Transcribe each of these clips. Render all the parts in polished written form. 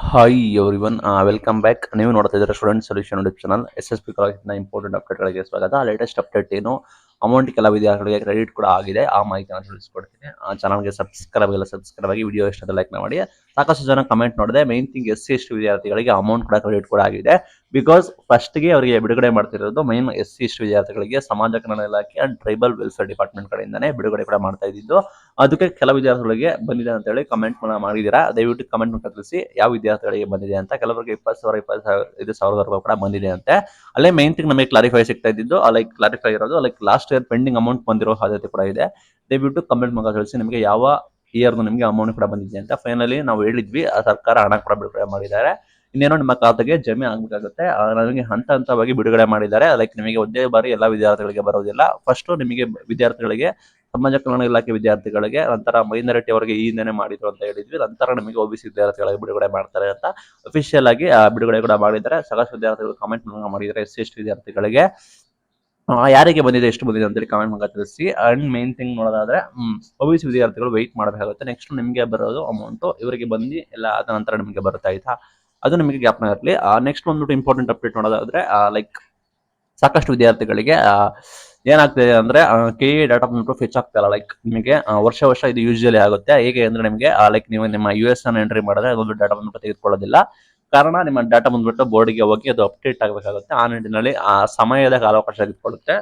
Hi everyone welcome back. ನೀವು ನೋಡ್ತಾ ಇದ್ದೀರಾ student solution YouTube channel. SSP ಕಾಲೇಜಿನ ಇಂಪಾರ್ಟೆಂಟ್ ಅಪ್ಡೇಟ್ಗಳಿಗೆ ಸ್ವಾಗತ. ಲೇಟೆಸ್ಟ್ ಅಪ್ಡೇಟ್ ಏನು, ಅಮೌಂಟ್ ಕೆಲ ವಿದ್ಯಾರ್ಥಿಗಳಿಗೆ ಕ್ರೆಡಿಟ್ ಕೂಡ ಆಗಿದೆ. ಆ ಮಾಹಿತಿಯನ್ನು ತಿಳಿಸ್ಕೊಡ್ತೀನಿ. ಚಾನಲ್ಗೆ ಸಬ್ಸ್ಕ್ರೈಬ್ ಆಗಿ, ವಿಡಿಯೋ ಇಷ್ಟ ಲೈಕ್ ಮಾಡಿ. ಸಾಕಷ್ಟು ಜನ ಕಮೆಂಟ್ ನೋಡಿದೆ. ಮೈನ್ ಥಿಂಗ್ SC/ST ವಿದ್ಯಾರ್ಥಿಗಳಿಗೆ ಅಮೌಂಟ್ ಕೂಡ ಕ್ರೆಡಿಟ್ ಕೂಡ ಆಗಿದೆ. ಬಿಕಾಸ್ ಫಸ್ಟ್ಗೆ ಅವರಿಗೆ ಬಿಡುಗಡೆ ಮಾಡ್ತಿರೋದು ಮೈನ್ SC/ST ವಿದ್ಯಾರ್ಥಿಗಳಿಗೆ ಸಮಾಜ ಕಲ್ಯಾಣ ಇಲಾಖೆ ಅಂಡ್ ಟ್ರೈಬಲ್ ವೆಲ್ಫೇರ್ ಡಿಪಾರ್ಟ್ಮೆಂಟ್ ಕಡೆಯಿಂದನೇ ಬಿಡುಗಡೆ ಕೂಡ ಮಾಡ್ತಾ ಇದ್ದಿದ್ದು. ಅದಕ್ಕೆ ಕೆಲ ವಿದ್ಯಾರ್ಥಿಗಳಿಗೆ ಬಂದಿದೆ ಅಂತ ಹೇಳಿ ಕಮೆಂಟ್ ಮಾಡಿದ್ದೀರಾ. ದಯವಿಟ್ಟು ಕಮೆಂಟ್ ಮೂಲಕ ತಿಳಿಸಿ ಯಾವ ವಿದ್ಯಾರ್ಥಿಗಳಿಗೆ ಬಂದಿದೆ ಅಂತ. ಕೆಲವರಿಗೆ 20,000 ರೂಪಾಯಿ ಕೂಡ ಬಂದಿದೆ ಅಂತೆ. ಅಲ್ಲೇ ಮೈನ್ ಥಿಂಗ್ ನಮಗೆ ಕ್ಲಾರಿಫೈ ಸಿಗ್ತಾ ಇದ್ದು, ಕ್ಲಾರಿಫೈ ಇರೋದು ಲಾಸ್ಟ್ ಇಯರ್ ಪೆಂಡಿಂಗ್ ಅಮೌಂಟ್ ಬಂದಿರೋ ಸಾಧ್ಯತೆ ಕೂಡ ಇದೆ. ದಯವಿಟ್ಟು ಕಮೆಂಟ್ ಮೂಲಕ ತಿಳಿಸಿ ನಿಮಗೆ ಯಾವ ಇಯರ್ ನಿಮಗೆ ಅಮೌಂಟ್ ಕೂಡ ಬಂದಿದೆ ಅಂತ. ಫೈನಲಿ ನಾವು ಹೇಳಿದ್ವಿ, ಸರ್ಕಾರ ಹಣ ಕೂಡ ಬಿಡುಗಡೆ ಮಾಡಿದ್ದಾರೆ. ಇನ್ನೇನೋ ನಿಮ್ಮ ಖಾತೆಗೆ ಜಮೆ ಆಗಬೇಕಾಗುತ್ತೆ. ನಮಗೆ ಹಂತವಾಗಿ ಬಿಡುಗಡೆ ಮಾಡಿದ್ದಾರೆ. ನಿಮಗೆ ಒಂದೇ ಬಾರಿ ಎಲ್ಲ ವಿದ್ಯಾರ್ಥಿಗಳಿಗೆ ಬರೋದಿಲ್ಲ. ಫಸ್ಟ್ ನಿಮಗೆ ವಿದ್ಯಾರ್ಥಿಗಳಿಗೆ ಸಮಾಜ ಕಲ್ಯಾಣ ಇಲಾಖೆ ವಿದ್ಯಾರ್ಥಿಗಳಿಗೆ, ನಂತರ ಮೈನಾರಿಟಿ ಅವರಿಗೆ ಈ ಹಿಂದೆನೆ ಮಾಡಿದ್ರು ಅಂತ ಹೇಳಿದ್ವಿ. ನಂತರ ನಮಗೆ OBC ವಿದ್ಯಾರ್ಥಿಗಳಿಗೆ ಬಿಡುಗಡೆ ಮಾಡ್ತಾರೆ ಅಂತ ಅಫಿಷಿಯಲ್ ಆಗಿ ಬಿಡುಗಡೆ ಕೂಡ ಮಾಡಿದ್ದಾರೆ. ಸಾಕಷ್ಟು ವಿದ್ಯಾರ್ಥಿಗಳು ಕಮೆಂಟ್ ಮಾಡಿದ್ದಾರೆ. SC/ST ವಿದ್ಯಾರ್ಥಿಗಳಿಗೆ ಯಾರಿಗೆ ಬಂದಿದೆ, ಎಷ್ಟು ಬಂದಿದೆ ಅಂತೇಳಿ ಕಮೆಂಟ್ ಮೂಲಕ ತಿಳಿಸಿ. ಅಂಡ್ ಮೇನ್ ಥಿಂಗ್ ನೋಡೋದಾದ್ರೆ OBC ವಿದ್ಯಾರ್ಥಿಗಳು ವೆಯ್ಟ್ ಮಾಡಬೇಕಾಗುತ್ತೆ. ನೆಕ್ಸ್ಟ್ ನಿಮಗೆ ಬರೋದು ಅಮೌಂಟ್ ಇವರಿಗೆ ಬಂದು ಎಲ್ಲ ಆದ ನಂತರ ನಿಮಗೆ ಬರುತ್ತೆ, ಆಯ್ತಾ? ಅದು ನಿಮಗೆ ಜ್ಞಾಪನ ಇರಲಿ. ನೆಕ್ಸ್ಟ್ ಬಂದ್ಬಿಟ್ಟು ಇಂಪಾರ್ಟೆಂಟ್ ಅಪ್ಡೇಟ್ ನೋಡೋದಾದ್ರೆ ಸಾಕಷ್ಟು ವಿದ್ಯಾರ್ಥಿಗಳಿಗೆ ಏನಾಗ್ತಿದೆ ಅಂದ್ರೆ KE ಡಾಟಾ ಬಂದ್ಬಿಟ್ಟು ಫೆಚ್ ಆಗ್ತಾಯಿಲ್ಲ. ನಿಮಗೆ ವರ್ಷ ಇದು ಯೂಶುವಲಿ ಆಗುತ್ತೆ. ಹೇಗೆ ಅಂದ್ರೆ ನಿಮಗೆ ನೀವು ನಿಮ್ಮ US ಅನ್ನು ಎಂಟ್ರಿ ಮಾಡಿದ್ರೆ ಅದೊಂದು ಡಾಟಾ ಬಂದ್ಬಿಟ್ಟು ತೆಗೆದುಕೊಳ್ಳೋದಿಲ್ಲ. ಕಾರಣ ನಿಮ್ಮ ಡಾಟಾ ಬಂದ್ಬಿಟ್ಟು ಬೋರ್ಡ್ಗೆ ಹೋಗಿ ಅದು ಅಪ್ಡೇಟ್ ಆಗಬೇಕಾಗುತ್ತೆ. ಆ ನಿಟ್ಟಿನಲ್ಲಿ ಆ ಸಮಯದ ಕಾಲಾವಕಾಶ ತೆಗೆದುಕೊಳ್ಳುತ್ತೆ.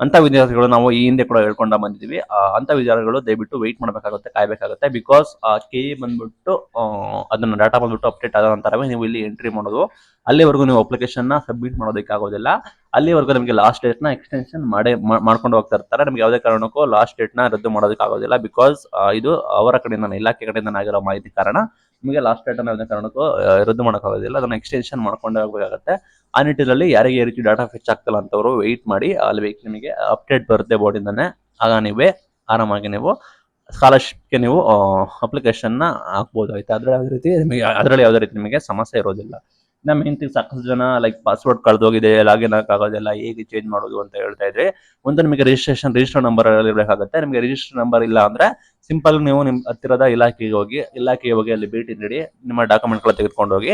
ಅಂತ ವಿದ್ಯಾರ್ಥಿಗಳು ನಾವು ಈ ಹಿಂದೆ ಕೂಡ ಹೇಳ್ಕೊಂಡ ಬಂದಿದ್ದೀವಿ. ಅಂತ ವಿದ್ಯಾರ್ಥಿಗಳು ದಯವಿಟ್ಟು ವೆಯ್ಟ್ ಮಾಡಬೇಕಾಗುತ್ತೆ, ಕಾಯಬೇಕಾಗುತ್ತೆ. ಬಿಕಾಸ್ KE ಬಂದ್ಬಿಟ್ಟು ಅದನ್ನ ಡಾಟಾ ಬಂದ್ಬಿಟ್ಟು ಅಪ್ಡೇಟ್ ಆದ ನಂತರವೇ ನೀವು ಇಲ್ಲಿ ಎಂಟ್ರಿ ಮಾಡೋದು. ಅಲ್ಲಿವರೆಗೂ ನೀವು ಅಪ್ಲಿಕೇಶನ್ ಸಬ್ಮಿಟ್ ಮಾಡೋದಕ್ಕೆ ಆಗೋದಿಲ್ಲ. ಅಲ್ಲಿವರೆಗೂ ನಿಮಗೆ ಲಾಸ್ಟ್ ಡೇಟ್ ನ ಎಕ್ಸ್ಟೆನ್ಷನ್ ಮಾಡ್ಕೊಂಡು ಹೋಗ್ತಾ ಇರ್ತಾರೆ. ನಿಮ್ಗೆ ಯಾವುದೇ ಕಾರಣಕ್ಕೂ ಲಾಸ್ಟ್ ಡೇಟ್ ನ ರದ್ದು ಮಾಡೋದಕ್ಕೆ ಆಗೋದಿಲ್ಲ. ಬಿಕಾಸ್ ಇದು ಅವರ ಕಡೆಯಿಂದ, ಇಲಾಖೆ ಕಡೆಯಿಂದ ಆಗಿರೋ ಮಾಹಿತಿ ಕಾರಣ ನಿಮಗೆ ಲಾಸ್ಟ್ ಡೇಟ್ ಅನ್ನು ಯಾವುದೇ ಕಾರಣಕ್ಕೂ ರದ್ದು ಮಾಡೋಕ್ಕಾಗೋದಿಲ್ಲ. ಅದನ್ನ ಎಕ್ಸ್ಟೆನ್ಷನ್ ಮಾಡ್ಕೊಂಡು ಹೋಗಬೇಕಾಗುತ್ತೆ. ಆ ನಿಟ್ಟಿನಲ್ಲಿ ಯಾರಿಗೆ ಈ ರೀತಿ ಡಾಟಾ ಫೆಚ್ ಆಗ್ತಲ್ಲ ಅಂತವರು ವೆಯ್ಟ್ ಮಾಡಿ. ಅಲ್ಲಿ ನಿಮಗೆ ಅಪ್ಡೇಟ್ ಬರುತ್ತೆ ಬೋರ್ಡಿಂದಾನೆ. ಆಗ ನೀವೇ ಆರಾಮಾಗಿ ನೀವು ಸ್ಕಾಲರ್ಶಿಪ್ಗೆ ನೀವು ಅಪ್ಲಿಕೇಶನ್ ಹಾಕ್ಬೋದು, ಆಯ್ತಾ? ಅದರಲ್ಲಿ ಯಾವುದೇ ರೀತಿ ನಿಮಗೆ ಸಮಸ್ಯೆ ಇರೋದಿಲ್ಲ. ನಮ್ಮ ಹಿಂದೆ ಸಾಕಷ್ಟು ಜನ ಪಾಸ್ವರ್ಡ್ ಕಳೆದೋಗಿದೆ, ಲಾಗಿನ್ ಆಗೋದಿಲ್ಲ, ಹೇಗೆ ಚೇಂಜ್ ಮಾಡೋದು ಅಂತ ಹೇಳ್ತಾ ಇದ್ರೆ, ಒಂದು ನಿಮಗೆ ರಿಜಿಸ್ಟರ್ ನಂಬರ್ ಇರಬೇಕಾಗುತ್ತೆ. ನಿಮಗೆ ರಿಜಿಸ್ಟರ್ ನಂಬರ್ ಇಲ್ಲ ಅಂದ್ರೆ ಸಿಂಪಲ್ ನೀವು ನಿಮ್ಮ ಹತ್ತಿರದ ಇಲಾಖೆಗೆ ಹೋಗಿ ಅಲ್ಲಿ ಭೇಟಿ ನೀಡಿ ನಿಮ್ಮ ಡಾಕ್ಯುಮೆಂಟ್ಗಳ ತೆಗೆದುಕೊಂಡು ಹೋಗಿ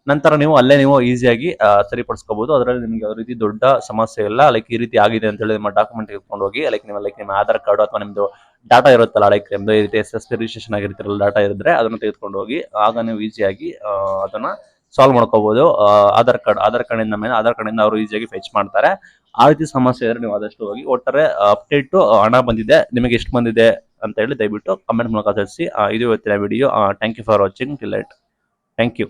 ನಂತರ ನೀವು ಅಲ್ಲೇ ಈಸಿಯಾಗಿ ಸರಿಪಡಿಸ್ಕೋಬಹುದು. ಅದರಲ್ಲಿ ನಿಮಗೆ ಯಾವ ರೀತಿ ದೊಡ್ಡ ಸಮಸ್ಯೆ ಇಲ್ಲ. ಈ ರೀತಿ ಆಗಿದೆ ಅಂತ ಹೇಳಿ ನಿಮ್ಮ ಡಾಕ್ಯುಮೆಂಟ್ ತೆಗೆದುಕೊಂಡು ಹೋಗಿ ನಿಮ್ಮ ಆಧಾರ್ ಕಾರ್ಡ್ ಅಥವಾ ನಿಮ್ದು ಡಾಟಾ ಇರುತ್ತಲ್ಲ, ನಿಮ್ದು ಈ ರೀತಿ SSP ರಿಜಿಸ್ಟ್ರೇಷನ್ ಆಗಿರ್ತಿರಲ್ಲ, ಡಾಟಾ ಇರಿದ್ರೆ ಅದನ್ನು ತೆಗೆದುಕೊಂಡು ಹೋಗಿ ಆಗ ನೀವು ಈಸಿಯಾಗಿ ಅದನ್ನ ಸಾಲ್ವ್ ಮಾಡ್ಕೋಬಹುದು. ಆಧಾರ್ ಕಾರ್ಡಿಂದ ಅವರು ಈಸಿಯಾಗಿ ಫೆಚ್ ಮಾಡ್ತಾರೆ. ಆ ರೀತಿ ಸಮಸ್ಯೆ ಇದ್ರೆ ನೀವು ಆದಷ್ಟು ಹೋಗಿ. ಒಟ್ಟಾರೆ ಅಪ್ಡೇಟ್ ಹಣ ಬಂದಿದೆ, ನಿಮಗೆ ಎಷ್ಟು ಬಂದಿದೆ ಅಂತ ಹೇಳಿ ದಯವಿಟ್ಟು ಕಮೆಂಟ್ ಮೂಲಕ ತಿಳಿಸಿ. ಇದು ಇವತ್ತಿನ video. Thank you for watching till it. Thank you.